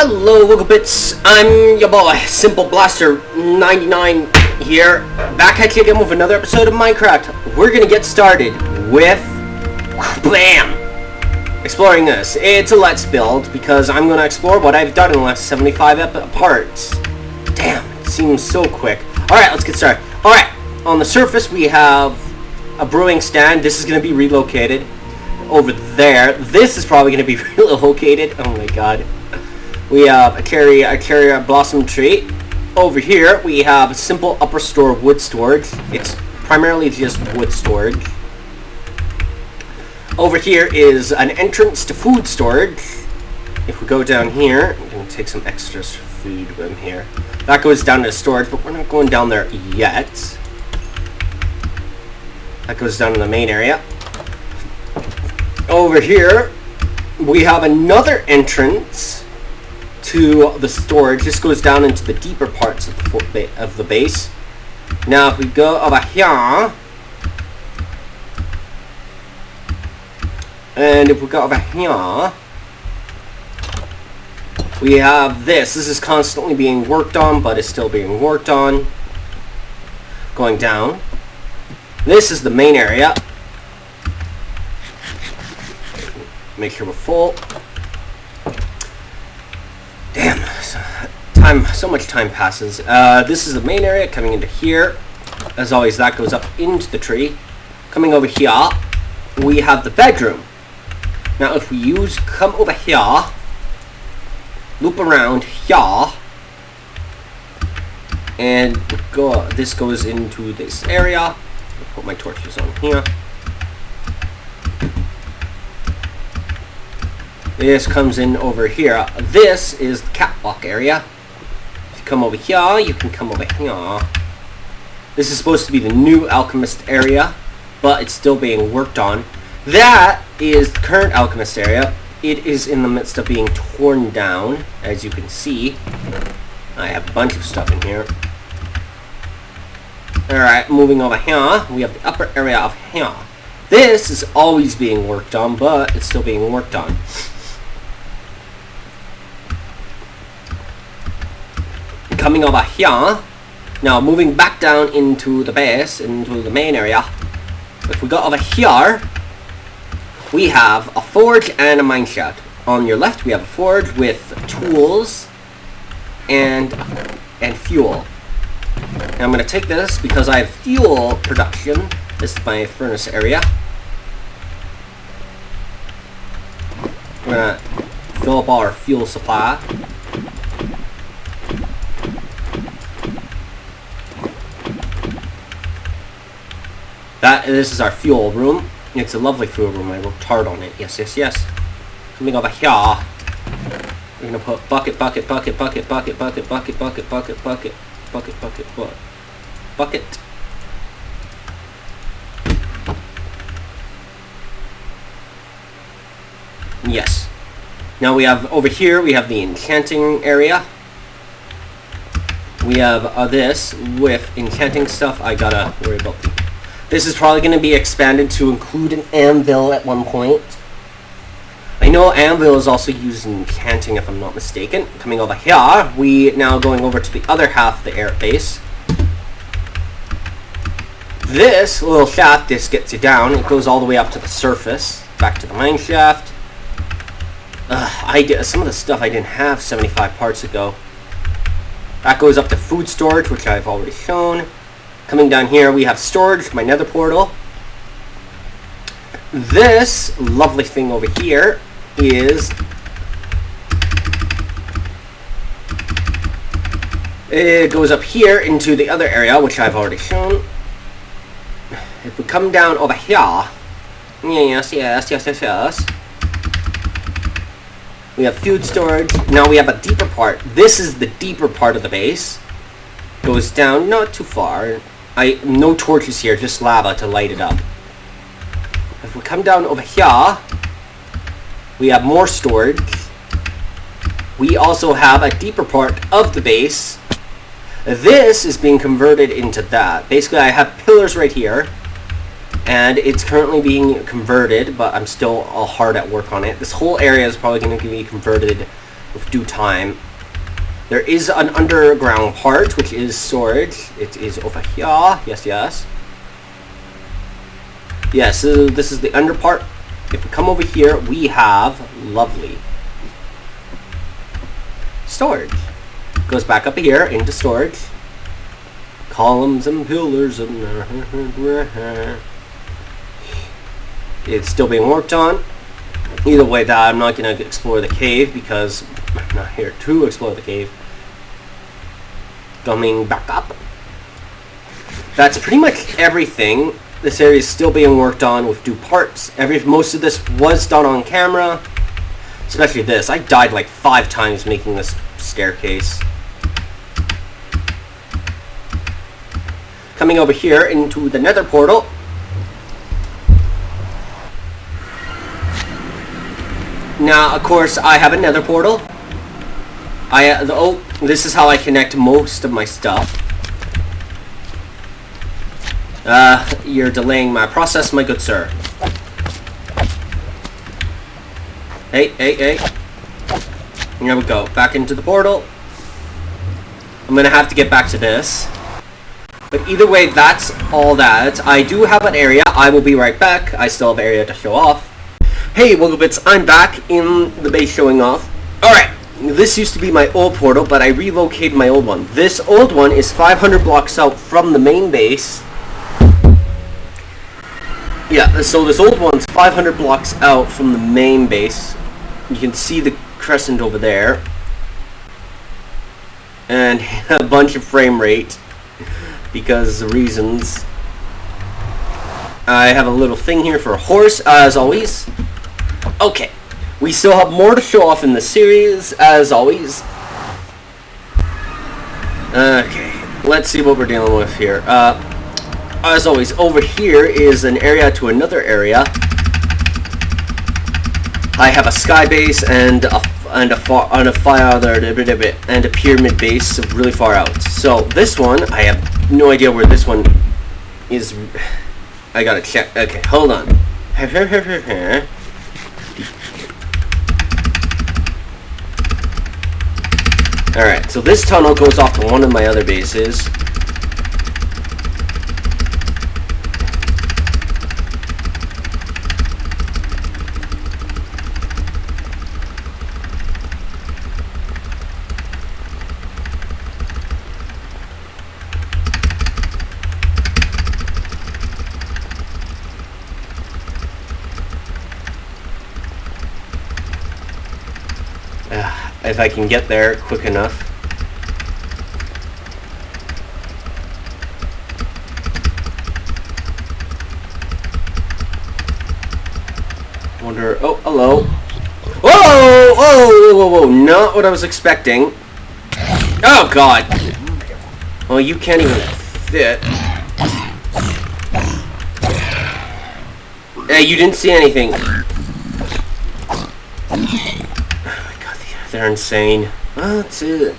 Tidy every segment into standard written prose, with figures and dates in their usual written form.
Hello, Local Bits. I'm your boy, Simple Blaster 99 here, back at you again with another episode of Minecraft. We're gonna get started with BAM! Exploring this. It's a let's build because I'm gonna explore what I've done in the last 75 parts. Damn, it seems so quick. Alright, let's get started. Alright, on the surface we have a brewing stand. This is gonna be relocated over there. This is probably gonna be relocated. Oh my god. We have a cherry blossom tree. Over here, we have a simple upper store wood storage. It's primarily just wood storage. Over here is an entrance to food storage. If we go down here, I'm going to take some extra food with here. That goes down to storage, but we're not going down there yet. That goes down to the main area. Over here, we have another entrance to the storage. This goes down into the deeper parts of the base. Now if we go over here, and if we go over here, we have this. This is constantly being worked on, but it's still being worked on. Going down. This is the main area. Make sure we're full. Damn, so much time passes. This is the main area coming into here. As always, that goes up into the tree. Coming over here, we have the bedroom. Now, if we come over here, loop around here, and this goes into this area. I'll put my torches on here. This comes in over here. This is the catwalk area. If you come over here, you can come over here. This is supposed to be the new alchemist area, but it's still being worked on. That is the current alchemist area. It is in the midst of being torn down, as you can see. I have a bunch of stuff in here. Alright, moving over here, we have the upper area of here. This is always being worked on, but it's still being worked on. Coming over here, now moving back down into the base, into the main area. If we go over here, we have a forge and a mineshaft. On your left, we have a forge with tools and fuel. Now I'm going to take this because I have fuel production. This is my furnace area. We're going to fill up our fuel supply. This is our fuel room. It's a lovely fuel room. I worked hard on it. Yes, yes, yes. Coming over here, we're gonna put bucket. Yes. Now we have over here. We have the enchanting area. We have this with enchanting stuff. I gotta worry about the. This is probably going to be expanded to include an anvil at one point. I know anvil is also used in enchanting, if I'm not mistaken. Coming over here, we now going over to the other half of the air base. This little shaft, this gets you down. It goes all the way up to the surface, back to the mine shaft. Some of the stuff I didn't have 75 parts ago. That goes up to food storage, which I've already shown. Coming down here, we have storage, my nether portal. This lovely thing over here is... It goes up here into the other area, which I've already shown. If we come down over here... Yes. We have food storage. Now we have a deeper part. This is the deeper part of the base. Goes down, not too far. No torches here, just lava to light it up. If we come down over here, we have more storage. We also have a deeper part of the base. This is being converted into that. Basically, I have pillars right here, and it's currently being converted, but I'm still all hard at work on it. This whole area is probably going to be converted with due time. There is an underground part, which is storage. It is over here. Yes, yes. Yeah, so this is the under part. If we come over here, we have lovely storage. Goes back up here into storage. Columns and pillars and it's still being worked on. Either way, that I'm not going to explore the cave because I'm not here to explore the cave. Coming back up. That's pretty much everything. This area is still being worked on with due parts. Most of this was done on camera, especially this. I died like 5 times making this staircase. Coming over here into the nether portal. Now, of course, I have a nether portal. This is how I connect most of my stuff. You're delaying my process, my good sir. Hey, hey, hey. Here we go. Back into the portal. I'm gonna have to get back to this. But either way, that's all that. I do have an area. I will be right back. I still have an area to show off. Hey, Wigglebits, I'm back in the base showing off. Alright, this used to be my old portal, but I relocated my old one. This old one is 500 blocks out from the main base. Yeah, so this old one's 500 blocks out from the main base. You can see the crescent over there. And a bunch of frame rate. Because of reasons. I have a little thing here for a horse, as always. Okay, we still have more to show off in the series, as always. Okay, let's see what we're dealing with here. As always, over here is an area to another area. I have a sky base and a pyramid base really far out. So this one, I have no idea where this one is. I gotta check. Okay, hold on. Alright, so this tunnel goes off to one of my other bases. If I can get there quick enough. Wonder. Oh, hello. Whoa! Whoa! Whoa! Whoa! Not what I was expecting. Oh God! Well, you can't even fit. Hey, you didn't see anything. They're insane. Well, that's it.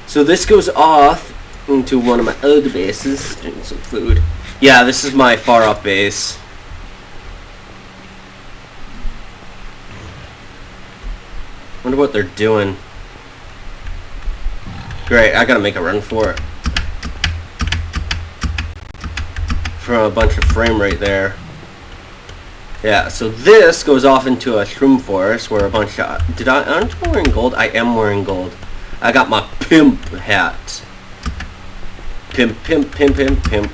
So this goes off into one of my other bases. Getting some food. Yeah, this is my far off base. Wonder what they're doing. Great, I gotta make a run for it. For a bunch of frame rate there. Yeah, so this goes off into a shroom forest where a bunch of... aren't you wearing gold? I am wearing gold. I got my pimp hat. Pimp, pimp, pimp, pimp, pimp.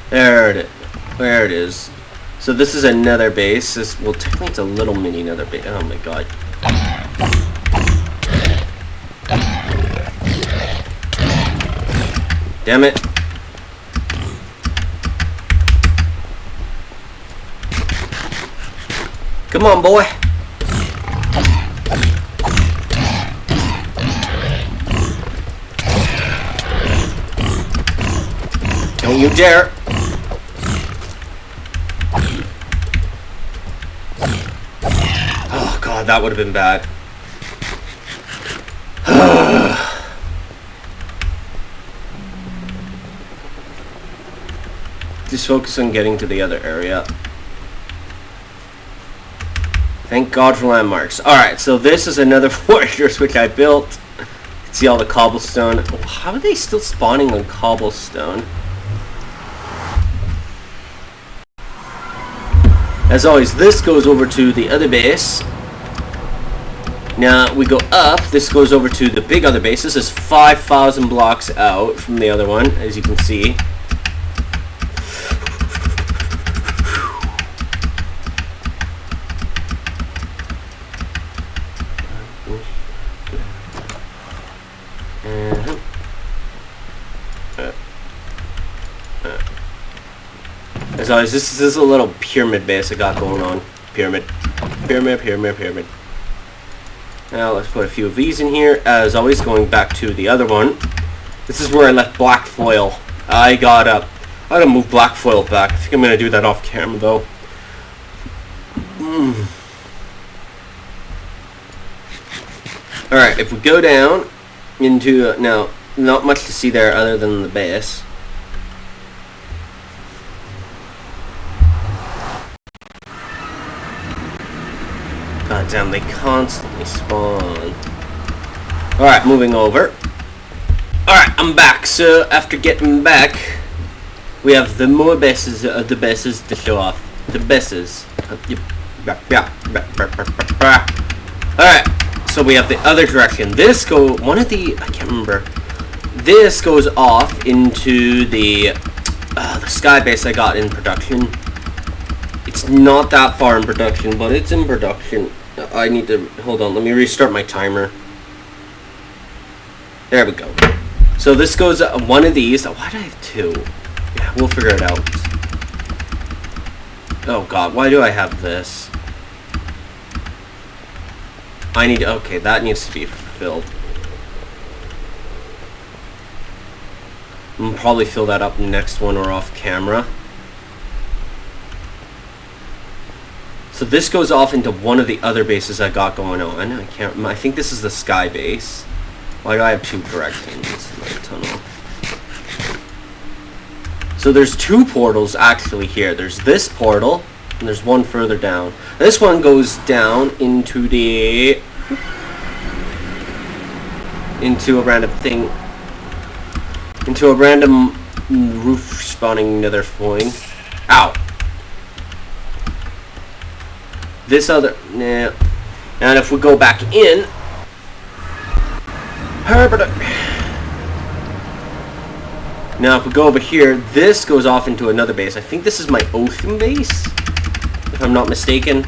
There it is. So this is another base. Well, technically it's a little mini nether base. Oh my God. Damn it. Come on, boy. Don't you dare. Oh, God, that would have been bad. Just focus on getting to the other area. Thank God for landmarks. Alright, so this is another fortress which I built. You can see all the cobblestone. How are they still spawning on cobblestone? As always, this goes over to the other base. Now we go up. This goes over to the big other base. This is 5,000 blocks out from the other one, as you can see. As always, this is a little pyramid base I got going on. Pyramid. Now let's put a few of these in here. As always, going back to the other one. This is where I left black foil. I gotta move black foil back. I think I'm gonna do that off camera though. Alright, if we go down into now, not much to see there other than the base. God damn, they constantly spawn. Alright, moving over. Alright, I'm back. So, after getting back, we have the more bases of the bases to show off. The bases. Alright, so we have the other direction. This I can't remember. This goes off into the sky base I got in production. It's not that far in production, but it's in production. I need to, hold on, let me restart my timer. There we go. So this goes, one of these, why do I have two? Yeah, we'll figure it out. Oh god, why do I have this? Okay, that needs to be filled. I'll probably fill that up next one or off camera. So this goes off into one of the other bases I got going on. I think this is the sky base. Why do I have two directions in the tunnel? So there's two portals actually here. There's this portal, and there's one further down. This one goes down into a random thing. Into a random roof spawning nether thing. Ow. This other, nah. And if we go back in, now if we go over here, this goes off into another base. I think this is my ocean base, if I'm not mistaken.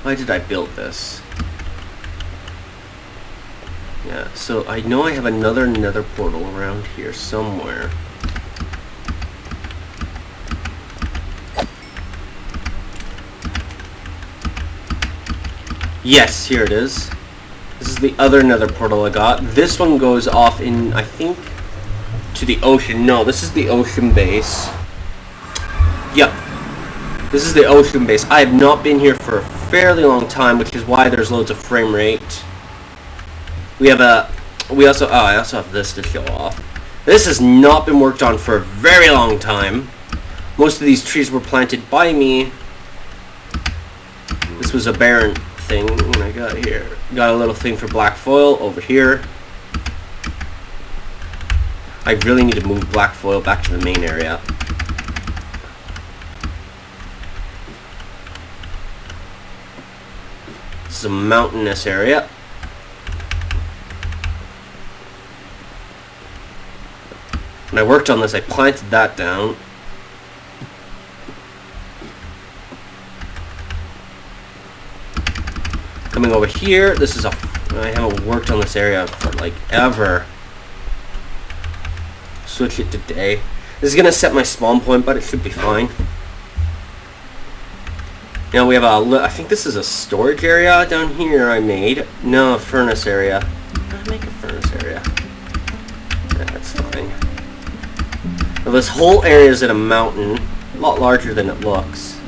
Why did I build this? Yeah, so I know I have another nether portal around here somewhere. Yes, here it is. This is the other nether portal I got. This one goes off in, I think, to the ocean. No, this is the ocean base. Yep. This is the ocean base. I have not been here for a fairly long time, which is why there's loads of frame rate. I also have this to show off. This has not been worked on for a very long time. Most of these trees were planted by me. This was a barren thing when I got here. Got a little thing for black foil over here. I really need to move black foil back to the main area. This is a mountainous area. When I worked on this, I planted that down. Coming over here, I haven't worked on this area for like ever. Switch it to day. This is gonna set my spawn point, but it should be fine. Now we have I think this is a storage area down here I made. No, a furnace area. Did I make a furnace area? Yeah, that's fine. Now this whole area is in a mountain, a lot larger than it looks.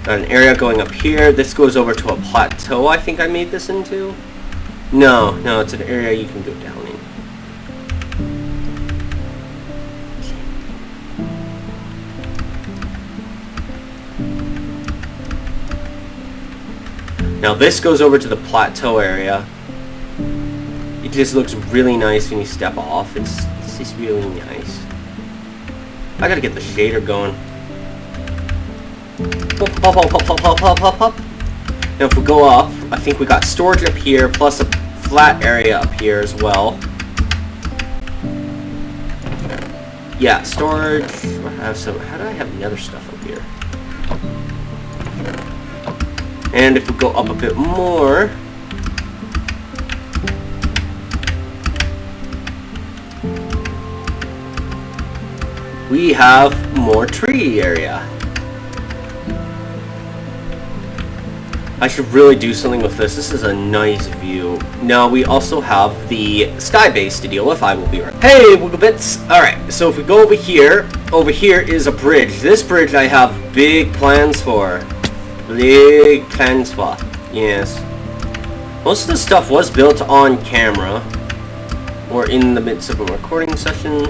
Got an area going up here. This goes over to a plateau I think I made this into. No, it's an area you can go down in. Now this goes over to the plateau area. It just looks really nice when you step off. It's just really nice. I gotta get the shader going. Hop, hop, hop, hop, hop, hop, hop, hop. Now if we go up, I think we got storage up here, plus a flat area up here as well. Yeah, storage. I have some. How do I have the other stuff up here? And if we go up a bit more, we have more tree area. I should really do something with this. This is a nice view. Now we also have the sky base to deal with. I will be right. Hey, Wigglebits! Alright, so if we go over here is a bridge. This bridge I have big plans for. Big plans for. Yes. Most of the stuff was built on camera. Or in the midst of a recording session.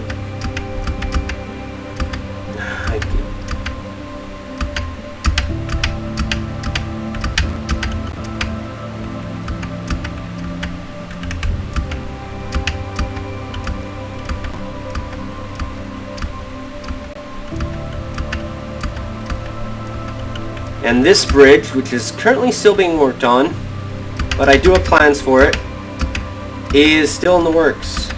And this bridge, which is currently still being worked on, but I do have plans for it, is still in the works.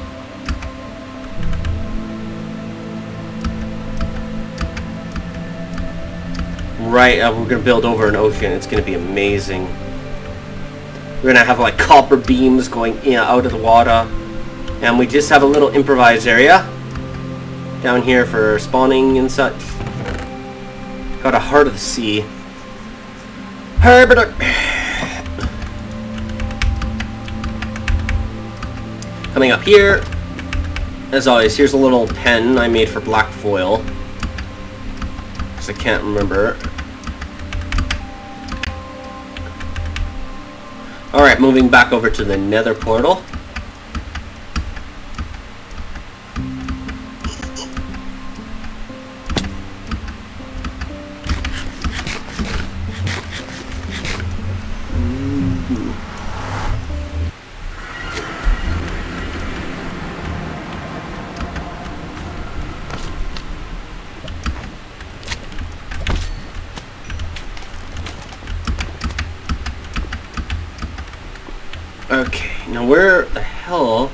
Right, we're going to build over an ocean. It's going to be amazing. We're going to have like copper beams going in out of the water. And we just have a little improvised area down here for spawning and such. Got a heart of the sea. Coming up here, as always, here's a little pen I made for black foil. Because I can't remember. Alright, moving back over to the nether portal. Okay, now where the hell?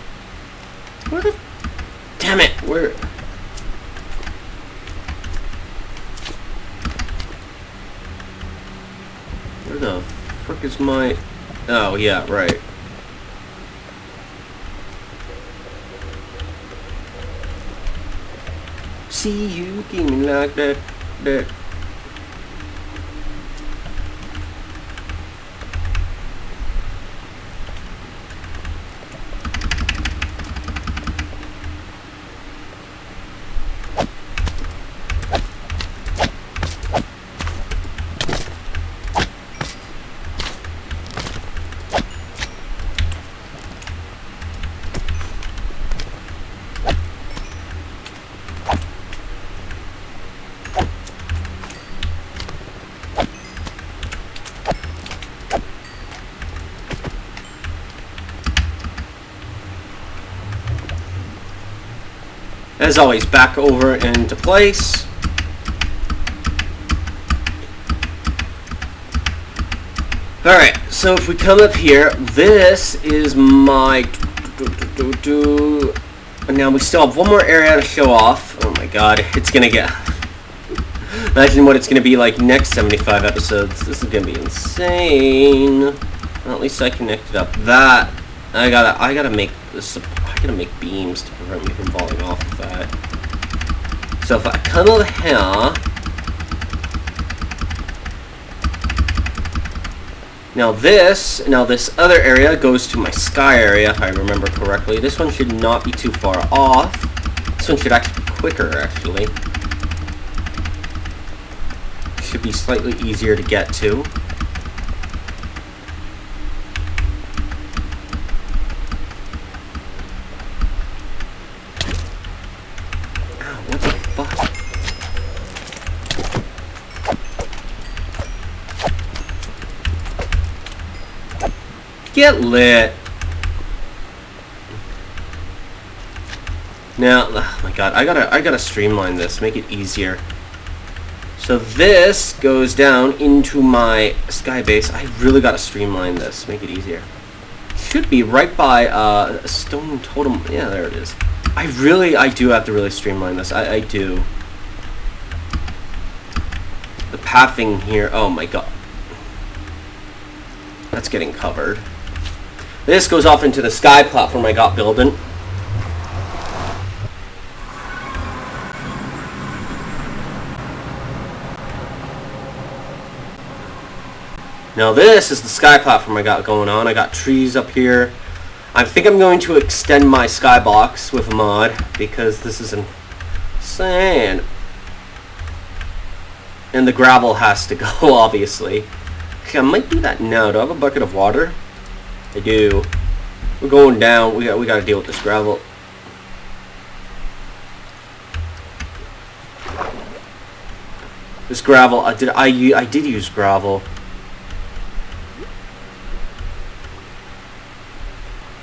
Where the... Damn it, where... Where the frick is my... Oh, yeah, right. See you gaming like that. As always, back over into place. Alright, so if we come up here, this is my... Now we still have one more area to show off. Oh my god, it's gonna get... Imagine what it's gonna be like next 75 episodes. This is gonna be insane. Well, at least I connected up that. I gotta make this... I gotta make beams to prevent me from falling off of that. So if I come over here, now this other area goes to my sky area, if I remember correctly. This one should not be too far off. This one should actually be quicker, actually. Should be slightly easier to get to. get lit. Now, oh my god, I gotta streamline this, make it easier. So this goes down into my sky base. I really gotta streamline this, make it easier. Should be right by a stone totem. Yeah, there it is. I do have to really streamline this. I do. The pathing here, oh my god. That's getting covered. This goes off into the sky platform I got building. Now this is the sky platform I got going on. I got trees up here. I think I'm going to extend my skybox with a mod because this is insane. And the gravel has to go, obviously. Okay, I might do that now. Do I have a bucket of water? I do. We're going down. We got to deal with this gravel. This gravel. I did use gravel.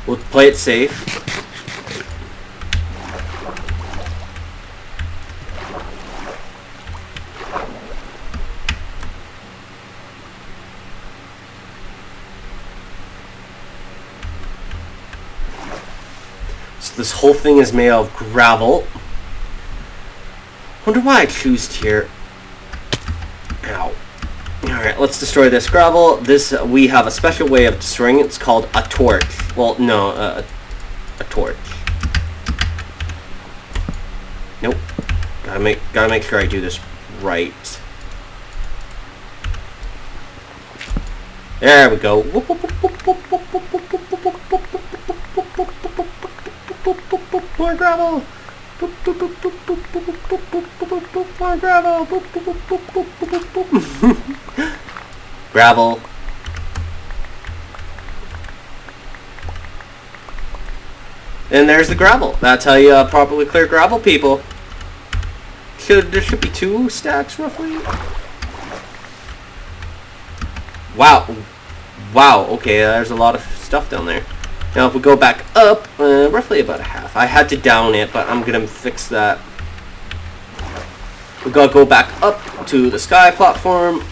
We'll play it safe. So this whole thing is made of gravel. Wonder why I choose here. Ow. Alright, let's destroy this gravel. We have a special way of destroying it. It's called a torch. Well, no, a torch. Nope. Gotta make sure I do this right. There we go. More gravel. More gravel. Gravel. And there's the gravel. That's how you properly clear gravel, people. There should be 2 stacks, roughly. Wow. Wow, okay, there's a lot of stuff down there. Now if we go back up, roughly about a half. I had to down it, but I'm gonna fix that. We gotta go back up to the sky platform.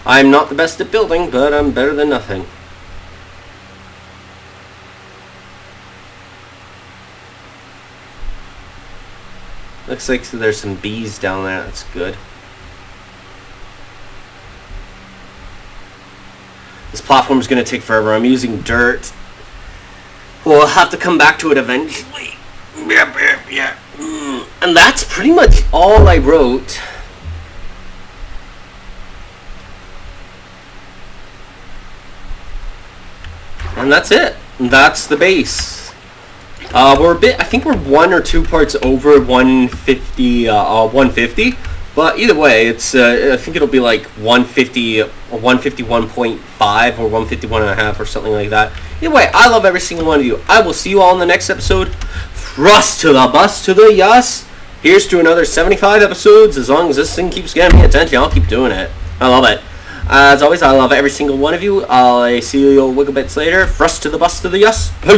I'm not the best at building, but I'm better than nothing. Looks like there's some bees down there. That's good. This platform is going to take forever. I'm using dirt. We'll have to come back to it eventually. Yeah. And that's pretty much all I wrote. And that's it. That's the base. I think we're 1 or 2 parts over 150, 150. But either way, it's I think it'll be like 150 or 151.5 or 151.5 or something like that. Either way, I love every single one of you. I will see you all in the next episode. Thrust to the bus to the yes. Here's to another 75 episodes. As long as this thing keeps getting me attention, I'll keep doing it. I love it. As always, I love every single one of you. I'll see you wiggle bits later. Thrust to the bus to the yes. Peace.